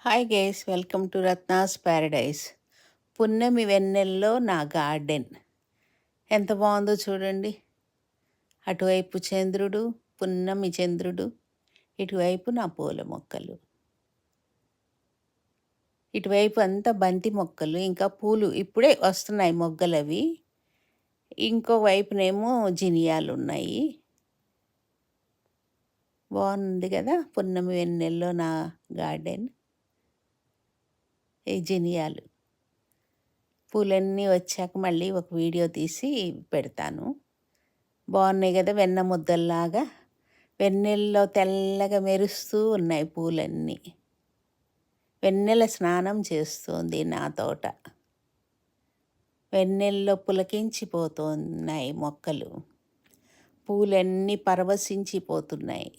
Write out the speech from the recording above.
Hi guys, welcome to Ratna's Paradise. పున్నమి వెన్నెల్లో నా garden ఎంత బాగుందో చూడండి. అటువైపు చంద్రుడు, పున్నమి చంద్రుడు, ఇటువైపు నా పూల మొక్కలు, ఇటువైపు అంతా బంతి మొక్కలు, ఇంకా పూలు ఇప్పుడే వస్తున్నాయి మొగ్గలు అవి. ఇంకో వైపునేమో జినియాలు ఉన్నాయి. బాగుంది కదా పున్నమి వెన్నెల్లో నా గార్డెన్. ఈ జినియాలు పూలన్నీ వచ్చాక మళ్ళీ ఒక వీడియో తీసి పెడతాను. బాగున్నాయి కదా, వెన్న ముద్దల్లాగా వెన్నెల్లో తెల్లగా మెరుస్తూ ఉన్నాయి పూలన్నీ. వెన్నెల స్నానం చేస్తుంది నా తోట. వెన్నెల్లో పులకించిపోతున్నాయి మొక్కలు, పూలన్నీ పరవశించిపోతున్నాయి.